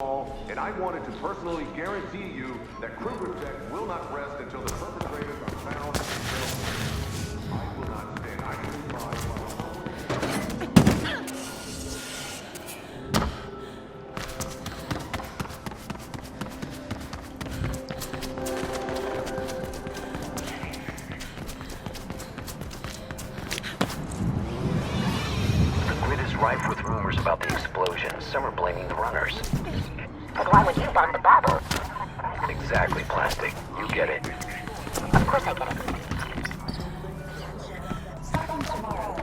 And I wanted to personally guarantee you that Kruger Tech will not rest until the perpetrators are found and killed. I will not stand idly by while The grid is rife with rumors about the explosion. Some are blaming the runners. But why would you bomb the bubble? Exactly, Plastic. You get it. Of course I get it. Starting tomorrow.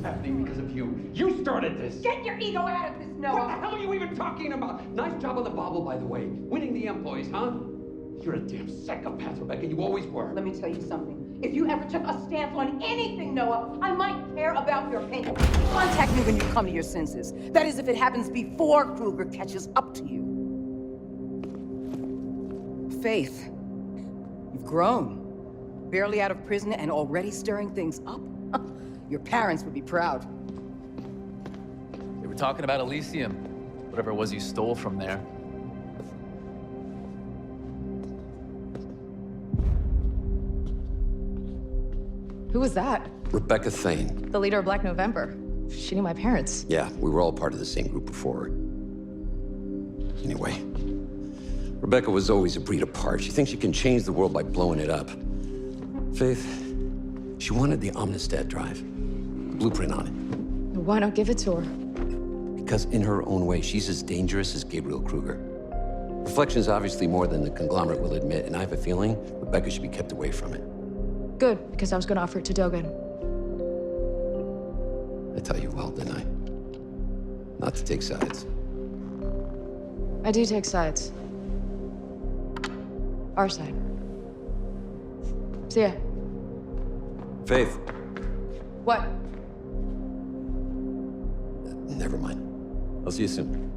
Happening because of you. You started this. Get your ego out of this, Noah. What the hell are you even talking about? Nice job on the bobble, by the way. Winning the employees, huh? You're a damn psychopath, Rebecca. You always were. Let me tell you something. If you ever took a stance on anything, Noah, I might care about your opinion. Contact me when you come to your senses. That is, if it happens before Kruger catches up to you. Faith, you've grown. Barely out of prison and already stirring things up. Your parents would be proud. They were talking about Elysium, whatever it was you stole from there. Who was that? Rebecca Thane. The leader of Black November. She knew my parents. Yeah, we were all part of the same group before. Anyway, Rebecca was always a breed apart. She thinks she can change the world by blowing it up. Faith, she wanted the Omnistat drive. The blueprint on it. Why not give it to her? Because in her own way, she's as dangerous as Gabriel Kruger. Reflection is obviously more than the conglomerate will admit, and I have a feeling Rebecca should be kept away from it. Good, because I was going to offer it to Dogen. I tell you well, didn't I? Not to take sides. I do take sides. Our side. See ya. Faith. What? Never mind. I'll see you soon.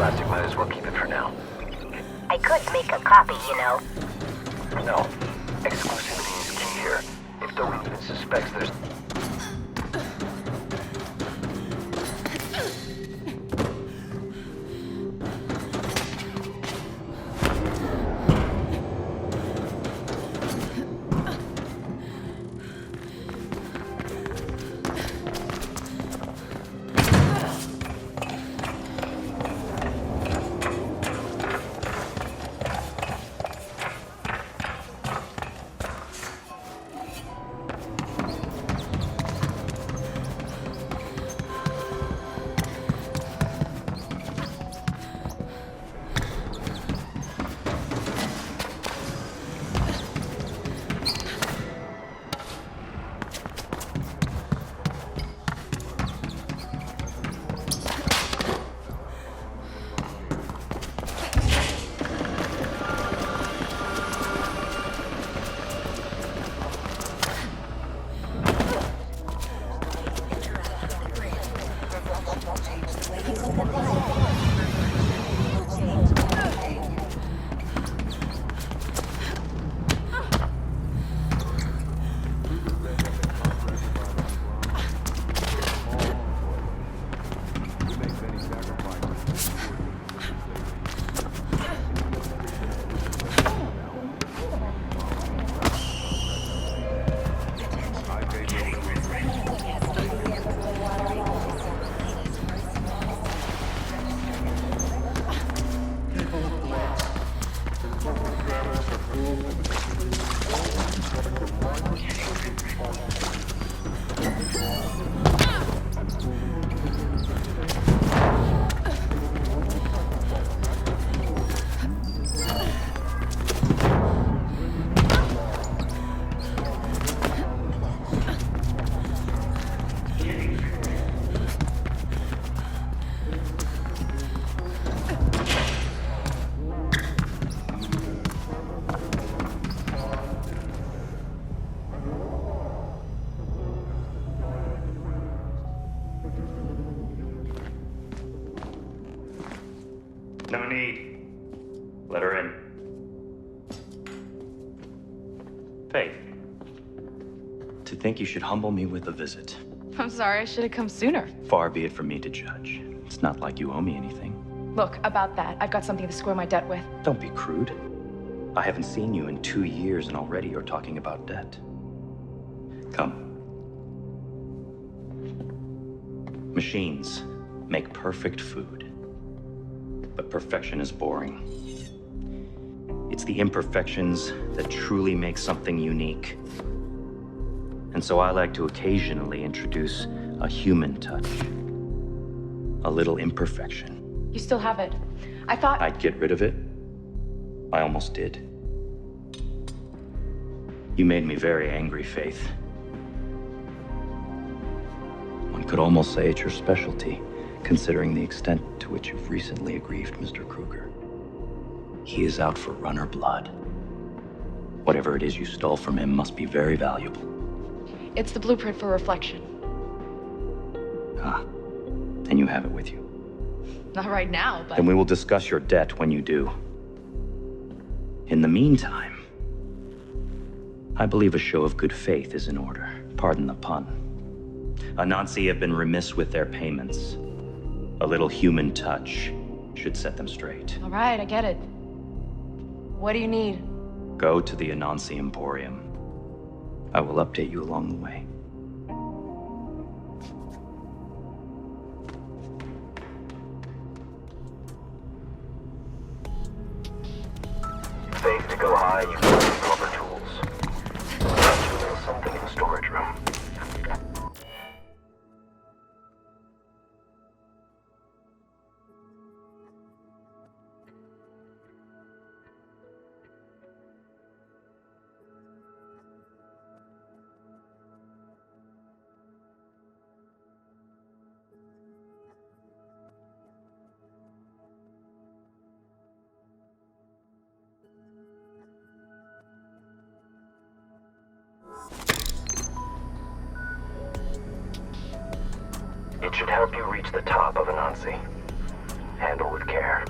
Plastic might as well keep it for now. I could make a copy, you know. No. Exclusivity is key here. If Dogan even suspects there's... No need. Let her in. Faith. To think you should humble me with a visit. I'm sorry, I should have come sooner. Far be it from me to judge. It's not like you owe me anything. Look, about that, I've got something to square my debt with. Don't be crude. I haven't seen you in 2 years and already you're talking about debt. Come. Machines make perfect food. But perfection is boring. It's the imperfections that truly make something unique. And so I like to occasionally introduce a human touch. A little imperfection. You still have it. I thought... I'd get rid of it. I almost did. You made me very angry, Faith. One could almost say it's your specialty, considering the extent to which you've recently aggrieved Mr. Kruger. He is out for runner blood. Whatever it is you stole from him must be very valuable. It's the blueprint for reflection. Ah, and you have it with you. Not right now, but... Then we will discuss your debt when you do. In the meantime, I believe a show of good faith is in order. Pardon the pun. Anansi have been remiss with their payments. A little human touch should set them straight. All right, I get it. What do you need? Go to the Anansi Emporium. I will update you along the way. Faith to go high, you can use rubber tools. There's something in the storage room. It should help you reach the top of Anansi. handle with care.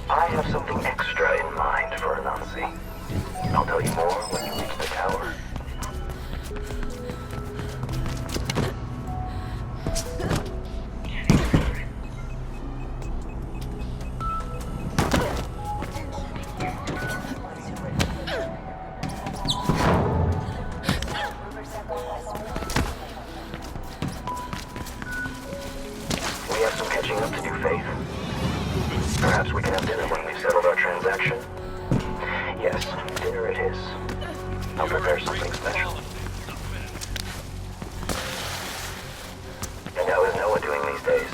I have something extra in mind for Anansi. I'll tell you more when you reach the tower. We have some catching up to do, Faith. Perhaps we can have dinner when we've settled our transaction. Yes, dinner it is. I'll prepare something special. And how is Noah doing these days?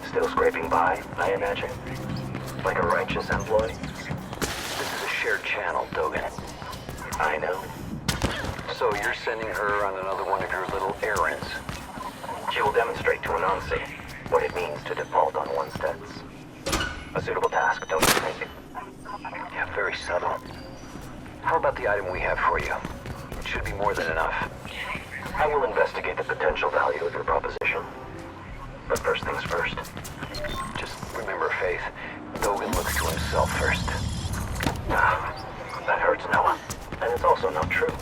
Still scraping by, I imagine? Like a righteous employee? This is a shared channel, Dogen. I know. So you're sending her on another one of your little errands? She will demonstrate to Anansi what it means to default on one's debts. A suitable task, don't you think? Yeah, very subtle. How about the item we have for you? It should be more than enough. I will investigate the potential value of your proposition. But first things first. Just remember, Faith, Dogen looks to himself first. Ah, that hurts Noah. And it's also not true.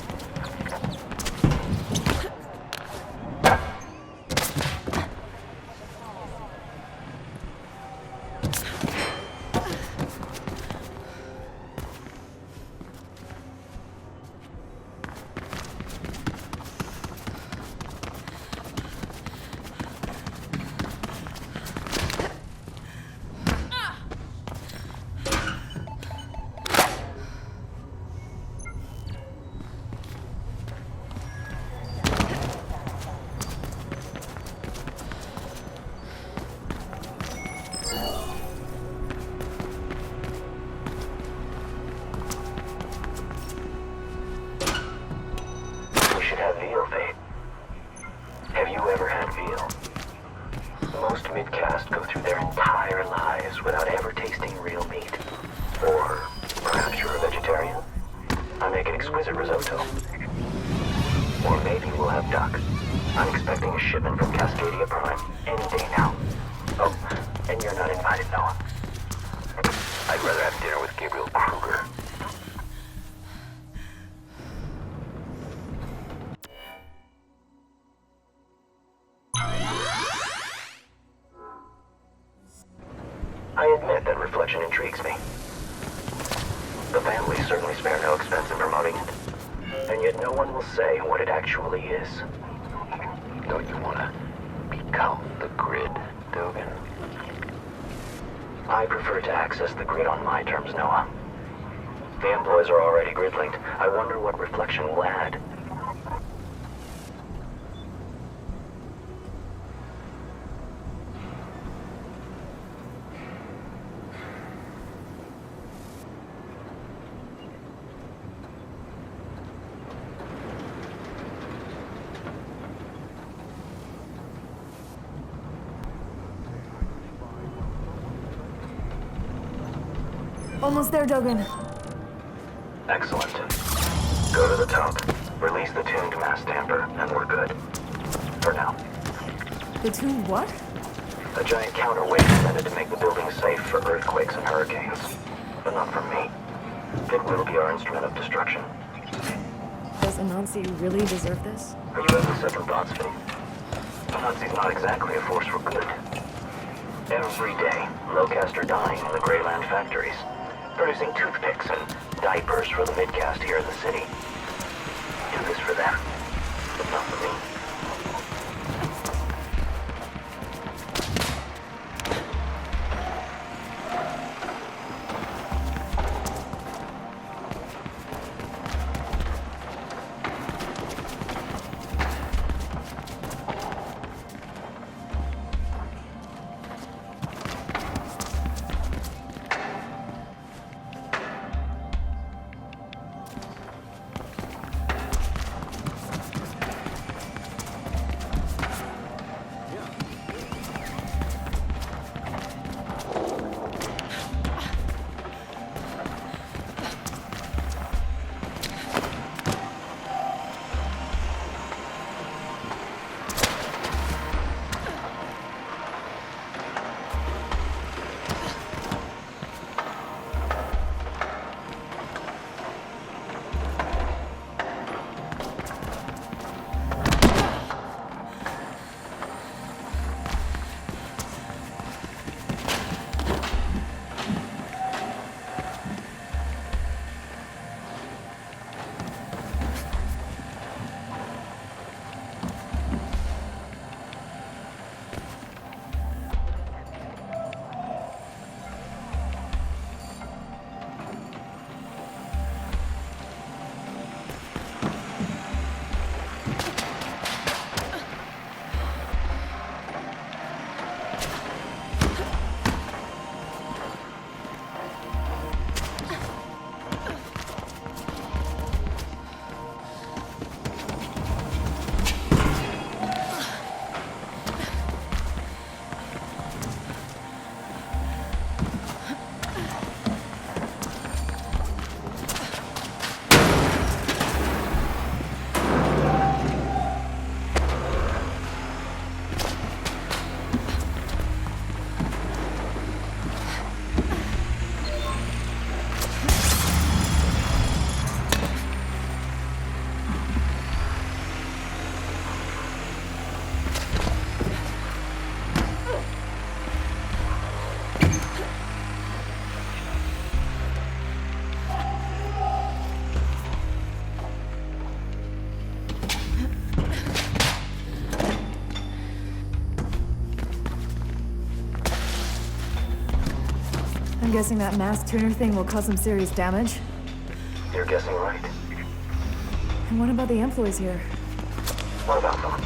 Midcast go through their entire lives without ever tasting real meat. Or perhaps you're a vegetarian? I make an exquisite risotto. Or maybe we'll have duck. I'm expecting a shipment from Cascadia Prime any day now. Oh, and you're not invited, Noah. I'd rather have dinner with Gabriel Kruger. I admit that reflection intrigues me. The family certainly spare no expense in promoting it. And yet no one will say what it actually is. Don't you want to become the grid, Dogen? I prefer to access the grid on my terms, Noah. The employees are already grid-linked. I wonder what reflection will add. Almost there, Dogen. Excellent. Go to the top, release the tuned mass tamper, and we're good. For now. The tuned what? A giant counterweight intended to make the building safe for earthquakes and hurricanes. But not from me. It will be our instrument of destruction. Does Anansi really deserve this? Are you having second thoughts, Faith? Anansi's not exactly a force for good. Every day, low-caste are dying in the Greyland factories, producing toothpicks and diapers for the midcast here in the city. Do this for them, but not for me. I'm guessing that mass tuner thing will cause some serious damage. You're guessing right. And what about the employees here? What about them?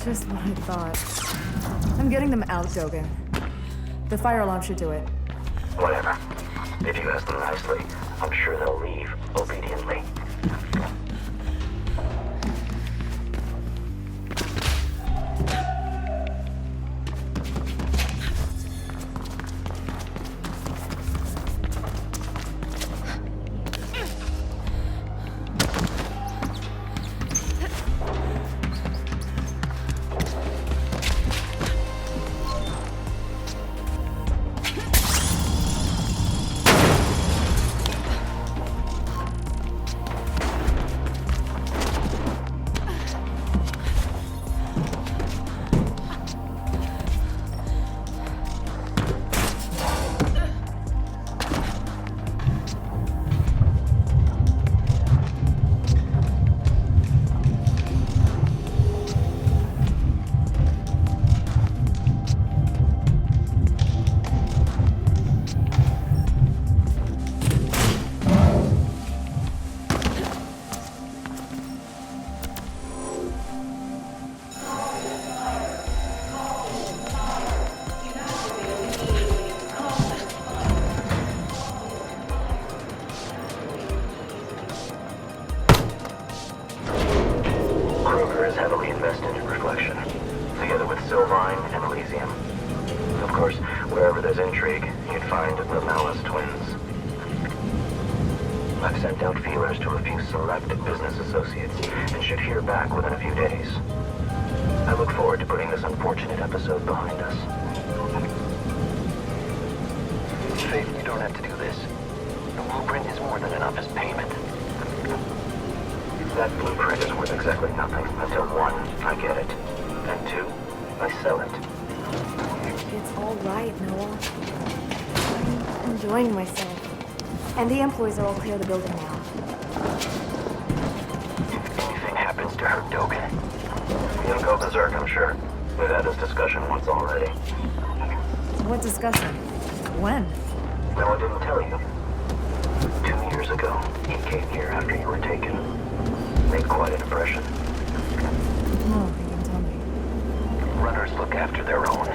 Just what I thought. I'm getting them out, Dogan. The fire alarm should do it. Whatever. If you ask them nicely, I'm sure they'll leave obediently. I've sent out feelers to a few select business associates and should hear back within a few days. I look forward to putting this unfortunate episode behind us. Faith, you don't have to do this. The blueprint is more than enough as payment. That blueprint is worth exactly nothing until one, I get it, and two, I sell it. It's all right, Noah. I'm enjoying myself. And the employees are all clear of the building now. If anything happens to her, Dogan, you'll go berserk, I'm sure. We've had this discussion once already. What discussion? When? No, I didn't tell you. 2 years ago, he came here after you were taken. Made quite an impression. Oh, you can tell me. Runners look after their own.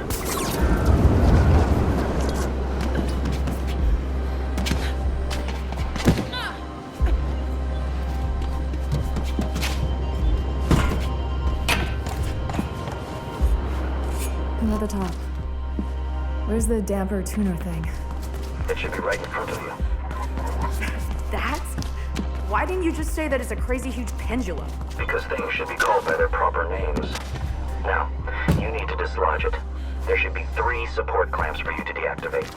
I'm at the top. Where's the damper tuner thing? It should be right in front of you. That? Why didn't you just say that it's a crazy huge pendulum? Because things should be called by their proper names. Now, you need to dislodge it. There should be 3 support clamps for you to deactivate.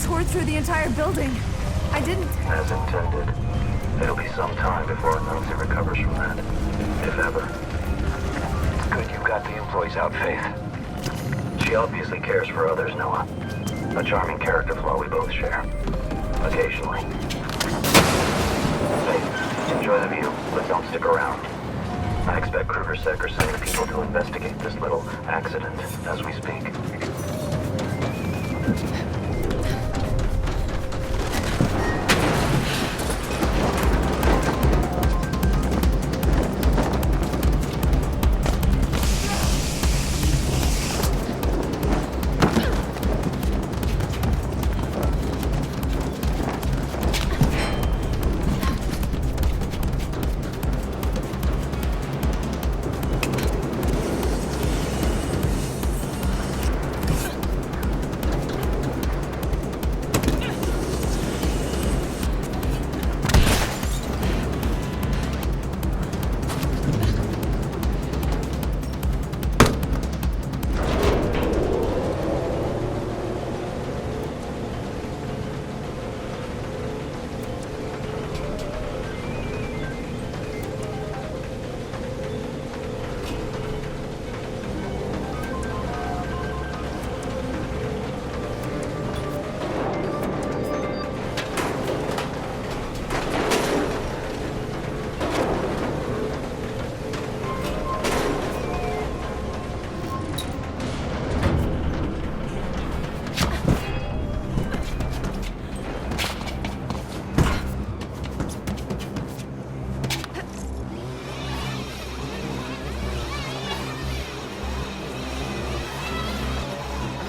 tore through the entire building. I didn't... As intended. It'll be some time before Nancy recovers from that. If ever. It's good you got the employees out, Faith. She obviously cares for others, Noah. A charming character flaw we both share. Occasionally. Faith, enjoy the view, but don't stick around. I expect Kruger-Sec are sending people to investigate this little accident as we speak.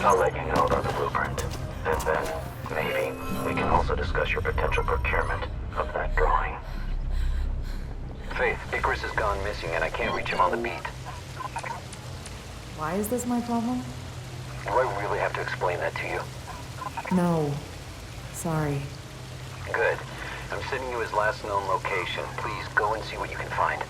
I'll let you know about the blueprint. And then, maybe, we can also discuss your potential procurement of that drawing. Faith, Icarus has gone missing and I can't reach him on the beat. Why is this my problem? Do I really have to explain that to you? No. Sorry. Good. I'm sending you his last known location. Please go and see what you can find.